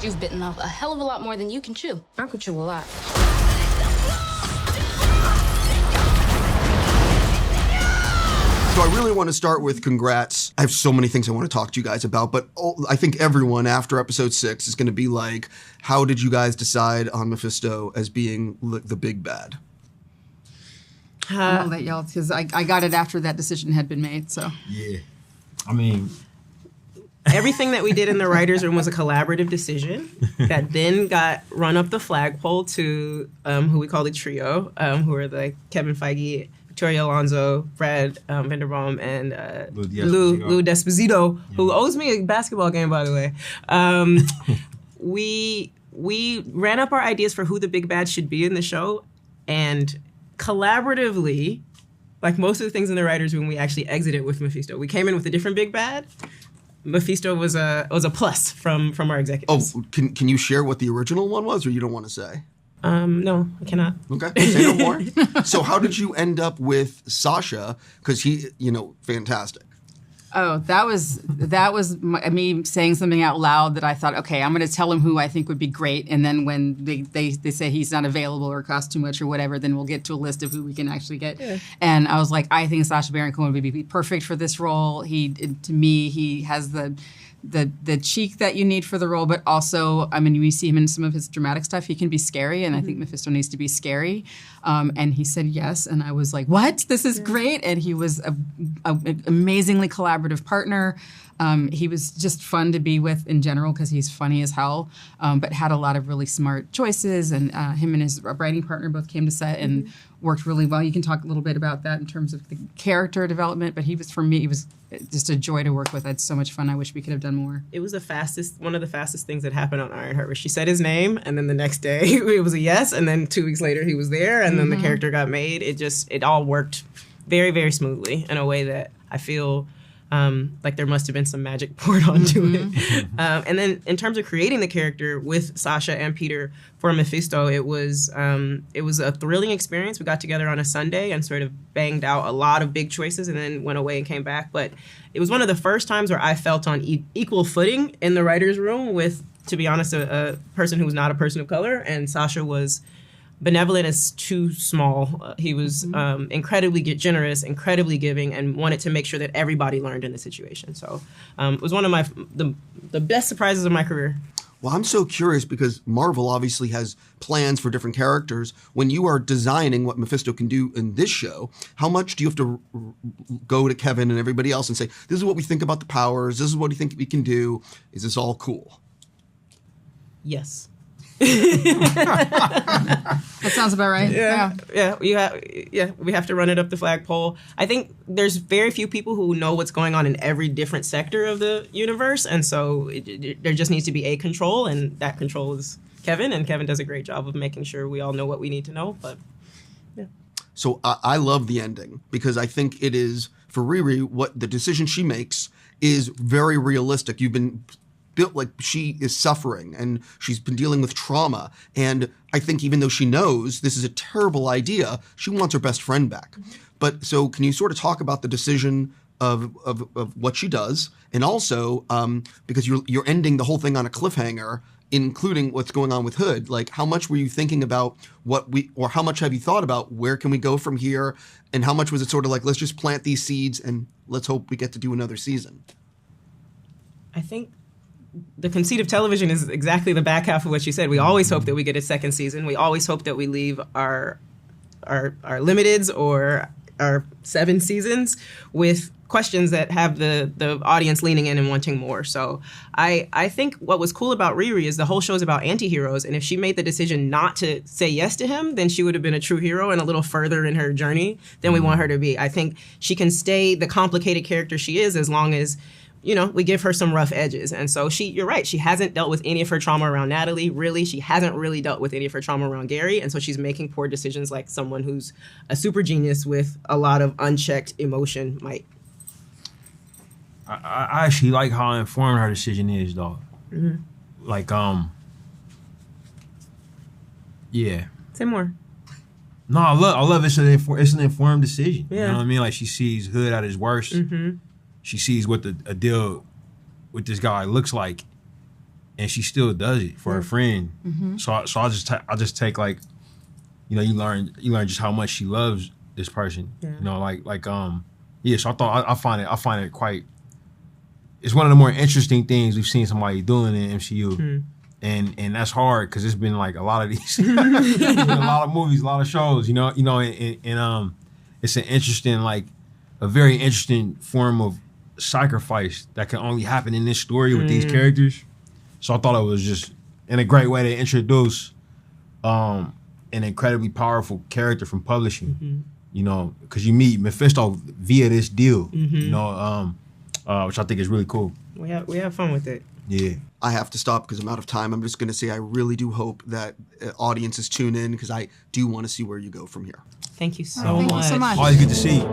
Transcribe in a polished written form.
You've bitten off a hell of a lot more than you can chew. I could chew a lot. So I really want to start with congrats. I have so many things I want to talk to you guys about, but I think everyone after episode 6 is going to be like, how did you guys decide on Mephisto as being the big bad? I'll let y'all, because I got it after that decision had been made, so. Yeah. I mean, everything that we did in the writer's room was a collaborative decision that then got run up the flagpole to who we call the trio, who are the Kevin Feige, Victoria Alonso, Brad Vanderbaum, and Lou Desposito, who owes me a basketball game, by the way. We ran up our ideas for who the big bad should be in the show, and collaboratively, like most of the things in the writer's room, we actually exited with Mephisto. We came in with a different big bad. Mephisto was a plus from our executives. Oh, can you share what the original one was, or you don't want to say? No, I cannot. Okay, say no more. So how did you end up with Sacha? Because he, fantastic. Oh, that was me saying something out loud that I thought, okay, I'm going to tell him who I think would be great, and then when they say he's not available or costs too much or whatever, then we'll get to a list of who we can actually get. Yeah. And I was like, I think Sacha Baron Cohen would be perfect for this role. To me, he has the cheek that you need for the role, but also, I mean, we see him in some of his dramatic stuff. He can be scary, and I think Mephisto needs to be scary. And he said yes, and I was like, what? This is great. And he was an amazingly collaborative partner. He was just fun to be with in general because he's funny as hell, but had a lot of really smart choices. And him and his writing partner both came to set and worked really well. You can talk a little bit about that in terms of the character development, but he was just a joy to work with. I had so much fun. I wish we could have done more. It was one of the fastest things that happened on Ironheart, where she said his name, and then the next day it was a yes, and then 2 weeks later he was there, and then the character got made. It all worked very, very smoothly in a way that I feel like there must have been some magic poured onto it. And then in terms of creating the character with Sacha and Peter for Mephisto, it was a thrilling experience. We got together on a Sunday and sort of banged out a lot of big choices and then went away and came back. But it was one of the first times where I felt on equal footing in the writer's room with, to be honest, a person who was not a person of color. And Sacha was benevolent is too small. He was incredibly generous, incredibly giving, and wanted to make sure that everybody learned in the situation. So it was one of the best surprises of my career. Well, I'm so curious because Marvel obviously has plans for different characters. When you are designing what Mephisto can do in this show, how much do you have to go to Kevin and everybody else and say, this is what we think about the powers, this is what we think we can do, is this all cool? Yes. That sounds about right. Yeah. We have to run it up the flagpole. I think there's very few people who know what's going on in every different sector of the universe, and so there just needs to be a control, and that control is Kevin, and Kevin does a great job of making sure we all know what we need to know. But yeah. So I love the ending because I think it is, for Riri, what the decision she makes is very realistic. You've been built like she is suffering and she's been dealing with trauma. And I think even though she knows this is a terrible idea, she wants her best friend back. But so can you sort of talk about the decision of what she does? And also, because you're ending the whole thing on a cliffhanger, including what's going on with Hood, like how much were you thinking about how much have you thought about where can we go from here? And how much was it sort of like, let's just plant these seeds and let's hope we get to do another season? I think the conceit of television is exactly the back half of what you said. We always hope that we get a second season. We always hope that we leave our limiteds or our 7 seasons with questions that have the audience leaning in and wanting more. So I think what was cool about Riri is the whole show is about anti-heroes, and if she made the decision not to say yes to him, then she would have been a true hero and a little further in her journey than we want her to be. I think she can stay the complicated character she is as long as we give her some rough edges. And so you're right, she hasn't dealt with any of her trauma around Natalie, really. She hasn't really dealt with any of her trauma around Gary. And so she's making poor decisions like someone who's a super genius with a lot of unchecked emotion might. I actually like how informed her decision is, though. Mm-hmm. Like, yeah. Say more. No, I love it. It's an informed decision. Yeah. You know what I mean? Like, she sees Hood at his worst. Mm-hmm. She sees what a deal with this guy looks like, and she still does it for her friend. So I just take like, you know, you learn just how much she loves this person. You know, so I find it quite. It's one of the more interesting things we've seen somebody doing in MCU. And that's hard because it's been like a lot of these, a lot of movies, a lot of shows, and it's an interesting, like a very interesting form of sacrifice that can only happen in this story with these characters. So I thought it was just in a great way to introduce an incredibly powerful character from publishing, because you meet Mephisto via this deal, which I think is really cool. We have fun with it. Yeah. I have to stop because I'm out of time. I'm just going to say I really do hope that audiences tune in because I do want to see where you go from here. Thank you so Thank much. you so much. Always good to see you.